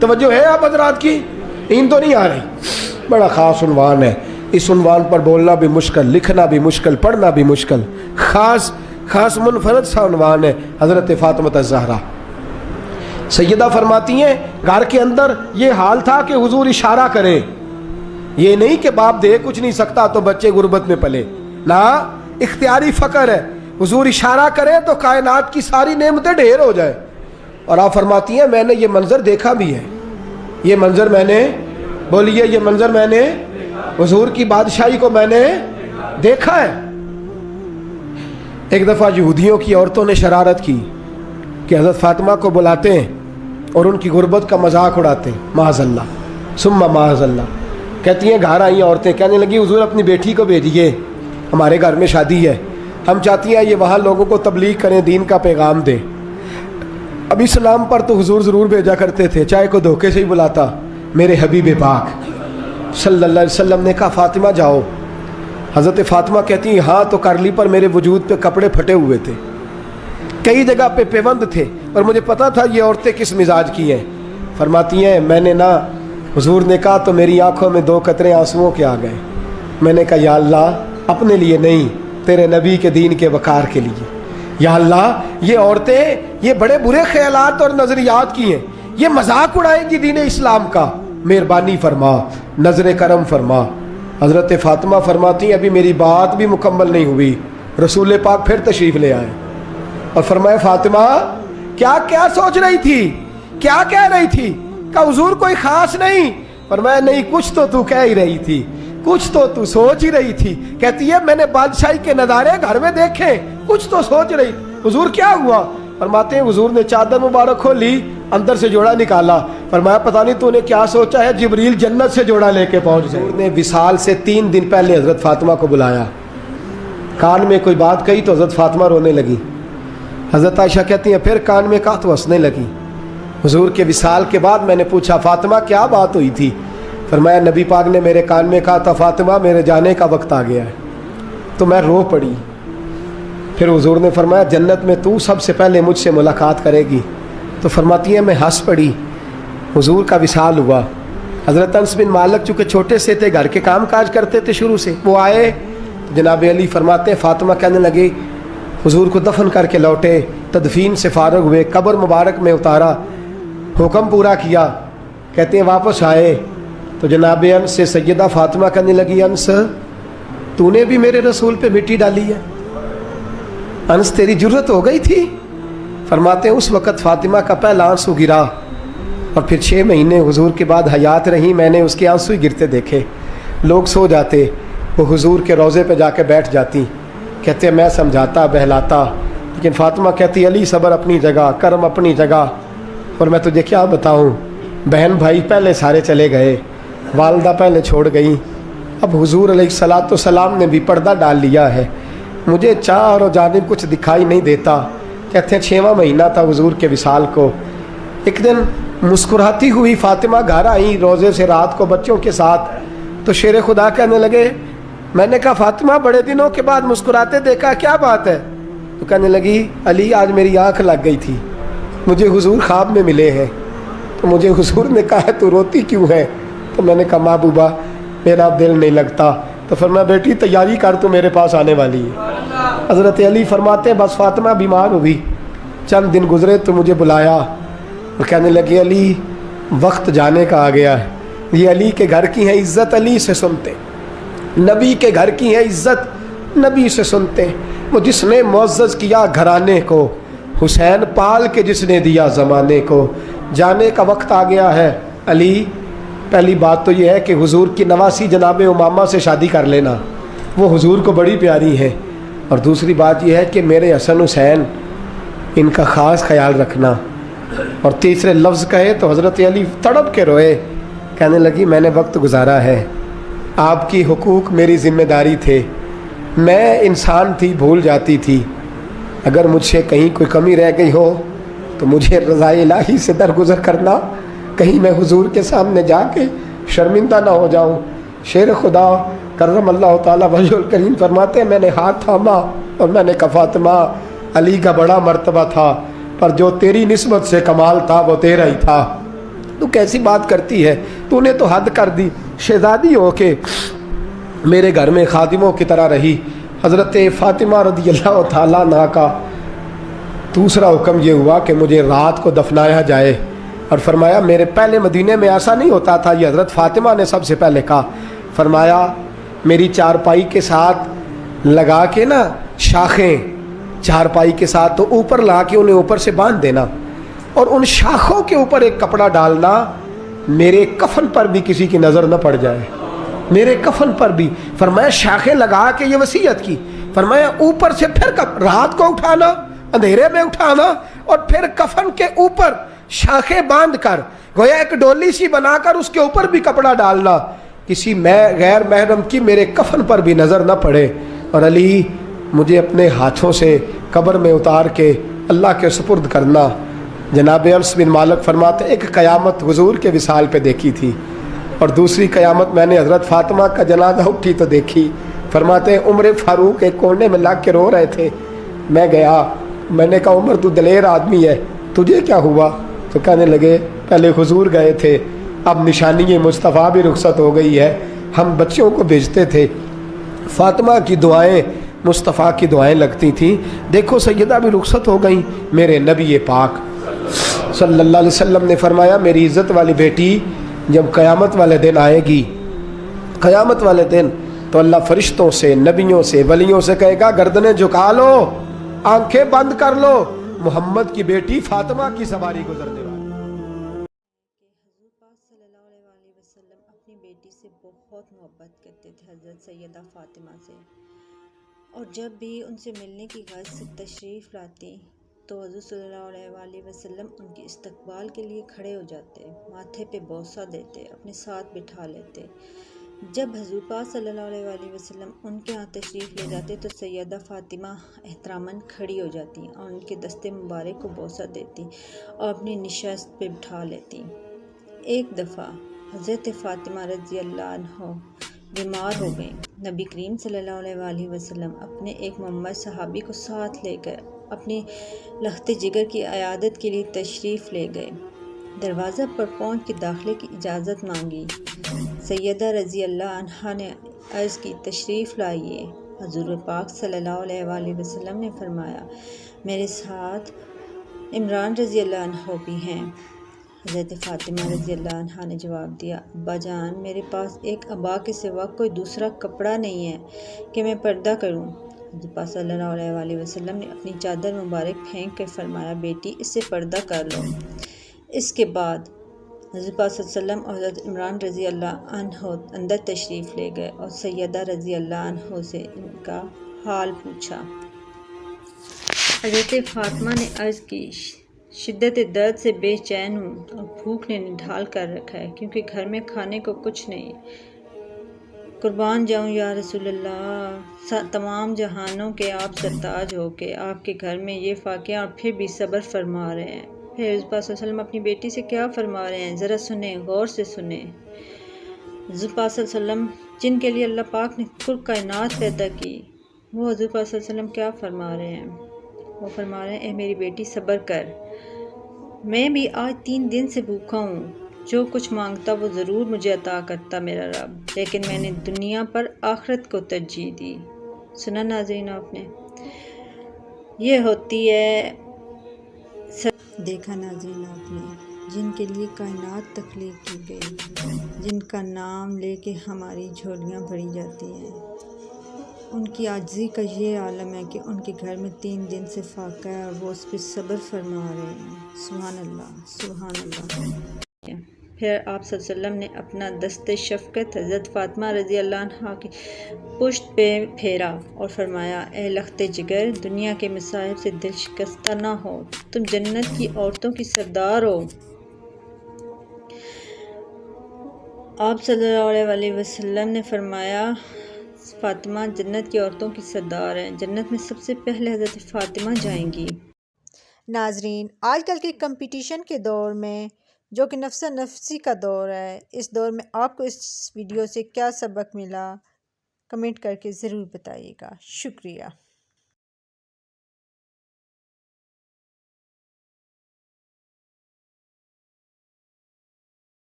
توجہ ہے آپ حضرات کی؟ نیند تو نہیں آ رہی؟ بڑا خاص عنوان ہے، اس عنوان پر بولنا بھی مشکل، لکھنا بھی مشکل، پڑھنا بھی مشکل، خاص منفرد سا عنوان ہے، حضرت فاطمہ الزہرا۔ سیدہ فرماتی ہیں گھر کے اندر یہ حال تھا کہ حضور اشارہ کریں، یہ نہیں کہ باپ دے کچھ نہیں سکتا تو بچے غربت میں پلے، نہ، اختیاری فقر ہے، حضور اشارہ کریں تو کائنات کی ساری نعمتیں ڈھیر ہو جائے۔ اور آپ فرماتی ہیں میں نے یہ منظر دیکھا بھی ہے، یہ منظر میں نے، بولیے، یہ منظر میں نے حضور کی بادشاہی کو میں نے دیکھا ہے۔ ایک دفعہ یہودیوں کی عورتوں نے شرارت کی کہ حضرت فاطمہ کو بلاتے ہیں اور ان کی غربت کا مذاق اڑاتے ہیں، معاذ اللہ ثم معاذ اللہ۔ کہتی ہیں گھر آئیں عورتیں، کہنے لگی حضور اپنی بیٹی کو بھیجیے، ہمارے گھر میں شادی ہے، ہم چاہتی ہیں یہ وہاں لوگوں کو تبلیغ کریں، دین کا پیغام دیں۔ اب اسلام پر تو حضور ضرور بھیجا کرتے تھے، چاہے کوئی دھوکے سے ہی بلاتا۔ میرے حبیب پاک صلی اللہ علیہ وسلم نے کہا فاطمہ جاؤ۔ حضرت فاطمہ کہتی ہیں ہاں تو کر لی، پر میرے وجود پہ کپڑے پھٹے ہوئے تھے، کئی جگہ پہ پیوند تھے، اور مجھے پتا تھا یہ عورتیں کس مزاج کی ہیں۔ فرماتی ہیں میں نے نا، حضور نے کہا تو میری آنکھوں میں 2 قطرے آنسوؤں کے آ گئے۔ میں نے کہا یا اللہ اپنے لیے نہیں، تیرے نبی کے دین کے وقار کے لیے، یا اللہ یہ عورتیں یہ بڑے برے خیالات اور نظریات کی ہیں، یہ مذاق اڑائیں گی دین اسلام کا، مہربانی فرما، نظر کرم فرما۔ حضرت فاطمہ فرماتی ہیں ابھی میری بات بھی مکمل نہیں ہوئی، رسول پاک پھر تشریف لے آئے اور فرمایا فاطمہ کیا کیا سوچ رہی تھی، کیا کہہ رہی تھی؟ کہ حضور کوئی خاص نہیں۔ فرمایا نہیں، کچھ تو تو کہہ ہی رہی تھی، کچھ تو تو سوچ ہی رہی تھی۔ کہتی ہے میں نے بادشاہی کے نظارے گھر میں دیکھے، کچھ تو سوچ رہی۔ حضور کیا ہوا؟ فرماتے ہیں حضور نے چادر مبارک کھولی، اندر سے جوڑا نکالا، فرمایا پتہ نہیں تو نے کیا سوچا ہے، جبریل جنت سے جوڑا لے کے پہنچ گئے۔ حضور نے وصال سے 3 دن پہلے حضرت فاطمہ کو بلایا، کان میں کوئی بات کہی تو حضرت فاطمہ رونے لگی۔ حضرت عائشہ کہتی ہیں پھر کان میں کہا تو ہنسنے لگی۔ حضور کے وصال کے بعد میں نے پوچھا فاطمہ کیا بات ہوئی تھی؟ فرمایا نبی پاک نے میرے کان میں کہا تھا فاطمہ میرے جانے کا وقت آ گیا ہے، تو میں رو پڑی۔ پھر حضور نے فرمایا جنت میں تو سب سے پہلے مجھ سے ملاقات کرے گی، تو فرماتی ہیں میں ہنس پڑی۔ حضور کا وصال ہوا۔ حضرت انس بن مالک چونکہ چھوٹے سے تھے، گھر کے کام کاج کرتے تھے شروع سے، وہ آئے، جناب علی فرماتے ہیں فاطمہ کہنے لگی حضور کو دفن کر کے لوٹے، تدفین سے فارغ ہوئے، قبر مبارک میں اتارا، حکم پورا کیا، کہتے ہیں واپس آئے تو جناب انس سے سیدہ فاطمہ کہنے لگی انس تو نے بھی میرے رسول پہ مٹی ڈالی ہے، انس تیری جرت ہو گئی تھی؟ فرماتے ہیں اس وقت فاطمہ کا پہلا آنسو گرا، اور پھر 6 مہینے حضور کے بعد حیات رہی، میں نے اس کے آنسو ہی گرتے دیکھے۔ لوگ سو جاتے، وہ حضور کے روضے پہ جا کے بیٹھ جاتی، کہتے ہیں میں سمجھاتا بہلاتا، لیکن فاطمہ کہتی علی صبر اپنی جگہ، کرم اپنی جگہ، اور میں تجھے کیا بتاؤں، بہن بھائی پہلے سارے چلے گئے، والدہ پہلے چھوڑ گئی، اب حضور علیہ الصلاۃ والسلام نے بھی پردہ ڈال لیا ہے، مجھے چاروں جانب کچھ دکھائی نہیں دیتا۔ کہتے ہیں 6واں مہینہ تھا حضور کے وصال کو۔ ایک دن مسکراتی ہوئی فاطمہ گھر آئی روزے سے رات کو بچوں کے ساتھ، تو شیر خدا کہنے لگے، میں نے کہا فاطمہ بڑے دنوں کے بعد مسکراتے دیکھا، کیا بات ہے؟ تو کہنے لگی علی آج میری آنکھ لگ گئی تھی، مجھے حضور خواب میں ملے ہیں، تو مجھے حضور نے کہا ہے تو روتی کیوں ہے؟ تو میں نے کہا محبوبہ میرا دل نہیں لگتا۔ تو فرمایا بیٹی تیاری کر تو میرے پاس آنے والی ہے۔ حضرت علی فرماتے ہیں بس فاطمہ بیمار ہوئی، چند دن گزرے تو مجھے بلایا اور کہنے لگے علی وقت جانے کا آ گیا ہے، یہ علی کے گھر کی ہے عزت علی سے سنتے، نبی کے گھر کی ہے عزت نبی سے سنتے، وہ جس نے معزز کیا گھرانے کو، حسین پال کے جس نے دیا زمانے کو، جانے کا وقت آ گیا ہے علی۔ پہلی بات تو یہ ہے کہ حضور کی نواسی جناب امامہ سے شادی کر لینا، وہ حضور کو بڑی پیاری ہے، اور دوسری بات یہ ہے کہ میرے حسن حسین ان کا خاص خیال رکھنا، اور تیسرے لفظ کہے تو حضرت علی تڑپ کے روئے، کہنے لگی میں نے وقت گزارا ہے، آپ کی حقوق میری ذمہ داری تھے، میں انسان تھی بھول جاتی تھی، اگر مجھ سے کہیں کوئی کمی رہ گئی ہو تو مجھے رضا الہی سے درگزر کرنا، کہیں میں حضور کے سامنے جا کے شرمندہ نہ ہو جاؤں۔ شیر خدا کرم اللہ تعالیٰ وجہ الکریم فرماتے ہیں میں نے ہاتھ تھاما اور میں نے کہا فاطمہ علی کا بڑا مرتبہ تھا، پر جو تیری نسبت سے کمال تھا وہ تیرا ہی تھا، تو کیسی بات کرتی ہے, تو نے تو حد کر دی, شہزادی ہو کے میرے گھر میں خادموں کی طرح رہی. حضرت فاطمہ رضی اللہ تعالیٰ عنہا کا دوسرا حکم یہ ہوا کہ مجھے رات کو دفنایا جائے, اور فرمایا میرے پہلے مدینے میں ایسا نہیں ہوتا تھا, یہ حضرت فاطمہ نے سب سے پہلے کہا. فرمایا میری چارپائی کے ساتھ لگا کے نا شاخیں, چارپائی کے ساتھ تو اوپر لا کے انہیں اوپر سے باندھ دینا, اور ان شاخوں کے اوپر ایک کپڑا ڈالنا, میرے کفن پر بھی کسی کی نظر نہ پڑ جائے, میرے کفن پر بھی. فرمایا شاخیں لگا کے یہ وصیت کی. فرمایا اوپر سے پھر رات کو اٹھانا, اندھیرے میں اٹھانا, اور پھر کفن کے اوپر شاخیں باندھ کر گویا ایک ڈولی سی بنا کر اس کے اوپر بھی کپڑا ڈالنا, کسی غیر محرم کی میرے کفن پر بھی نظر نہ پڑے. اور علی مجھے اپنے ہاتھوں سے قبر میں اتار کے اللہ کے سپرد کرنا. جناب انس بن مالک فرماتے ایک قیامت حضور کے وصال پہ دیکھی تھی, اور دوسری قیامت میں نے حضرت فاطمہ کا جنازہ اٹھی تو دیکھی. فرماتے ہیں عمر فاروق ایک کونے میں لگ کے رو رہے تھے, میں گیا, میں نے کہا عمر تو دلیر آدمی ہے, تجھے کیا ہوا؟ تو کہنے لگے پہلے حضور گئے تھے, اب نشانی مصطفیٰ بھی رخصت ہو گئی ہے, ہم بچوں کو بھیجتے تھے, فاطمہ کی دعائیں مصطفیٰ کی دعائیں لگتی تھیں, دیکھو سیدہ بھی رخصت ہو گئیں. میرے نبی پاک صلی اللہ علیہ وسلم نے فرمایا میری عزت والی بیٹی جب قیامت والے دن آئے گی, قیامت والے دن تو اللہ فرشتوں سے, نبیوں سے, ولیوں سے کہے گا گردنیں جھکا لو, آنکھیں بند کر لو, محمد کی بیٹی فاطمہ کی سواری گزرنے والی. حضور پاک صلی اللہ علیہ وسلم اپنی بیٹی سے بہت محبت کرتے تھے, حضرت سیدہ فاطمہ سے, اور جب بھی ان سے ملنے کی غرض سے تشریف لاتی تو حضور صلی اللہ علیہ وسلم ان کی استقبال کے لیے کھڑے ہو جاتے, ماتھے پہ بوسہ دیتے, اپنے ساتھ بٹھا لیتے. جب حضور پاک صلی اللہ علیہ وسلم ان کے ہاں تشریف لے جاتے تو سیدہ فاطمہ احتراماً کھڑی ہو جاتی اور ان کے دستے مبارک کو بوسہ دیتی اور اپنی نشست پہ بٹھا لیتی. ایک دفعہ حضرت فاطمہ رضی اللہ عنہ بیمار ہو گئیں. نبی کریم صلی اللہ علیہ وسلم اپنے ایک معمر صحابی کو ساتھ لے کر اپنی لخت جگر کی عیادت کے لیے تشریف لے گئے. دروازہ پر پہنچ کے داخلے کی اجازت مانگی. سیدہ رضی اللہ عنہا نے عرض کی تشریف لائیے. حضور پاک صلی اللہ علیہ وسلم نے فرمایا میرے ساتھ عمران رضی اللہ عنہ بھی ہیں. حضرت فاطمہ رضی اللہ عنہا نے جواب دیا ابا جان میرے پاس ایک ابا کے سوا کوئی دوسرا کپڑا نہیں ہے کہ میں پردہ کروں. حضرت پاک صلی اللہ علیہ وسلم نے اپنی چادر مبارک پھینک کر فرمایا بیٹی اس سے پردہ کر لو. اس کے بعد حضرت پاک صلی اللہ علیہ وسلم اور حضرت عمران رضی اللہ عنہ اندر تشریف لے گئے اور سیدہ رضی اللہ عنہ سے ان کا حال پوچھا. حضرت فاطمہ نے عرض کی شدت درد سے بے چین ہوں اور بھوک نے نڈھال کر رکھا ہے کیونکہ گھر میں کھانے کو کچھ نہیں. قربان جاؤں یا رسول اللہ, تمام جہانوں کے آپ سرتاج ہو کے آپ کے گھر میں یہ واقعہ اور پھر بھی صبر فرما رہے ہیں. پھر حضرت پاک صلی اللہ علیہ وسلم اپنی بیٹی سے کیا فرما رہے ہیں ذرا سنیں, غور سے سنیں. حضرت پاک صلی اللہ علیہ وسلم جن کے لیے اللہ پاک نے کل کائنات پیدا کی وہ حضرت پاک صلی اللہ علیہ وسلم کیا فرما رہے ہیں. وہ فرما رہے ہیں اے میری بیٹی صبر کر, میں بھی آج 3 دن سے بھوکا ہوں, جو کچھ مانگتا وہ ضرور مجھے عطا کرتا میرا رب, لیکن میں نے دنیا پر آخرت کو ترجیح دی. سنا ناظرین آپ نے, یہ ہوتی ہے دیکھا ناظرین آپ نے جن کے لیے کائنات تخلیق کی گئی, جن کا نام لے کے ہماری جھولیاں بھری جاتی ہیں, ان کی عاجزی کا یہ عالم ہے کہ ان کے گھر میں 3 دن سے فاقہ ہے اور وہ اس پہ صبر فرما رہے ہیں. سبحان اللہ سبحان اللہ. پھر آپ صلی اللہ علیہ وسلم نے اپنا دست شفقت حضرت فاطمہ رضی اللہ عنہا کی پشت پہ پھیرا اور فرمایا اے لخت جگر دنیا کے مصائب سے دل شکستہ نہ ہو, تم جنت کی عورتوں کی سردار ہو. آپ صلی اللہ علیہ وسلم نے فرمایا فاطمہ جنت کی عورتوں کی سردار ہیں, جنت میں سب سے پہلے حضرت فاطمہ جائیں گی. ناظرین آج کل کے کمپٹیشن کے دور میں جو کہ نفس نفسی کا دور ہے, اس دور میں آپ کو اس ویڈیو سے کیا سبق ملا کمنٹ کر کے ضرور بتائیے گا. شکریہ.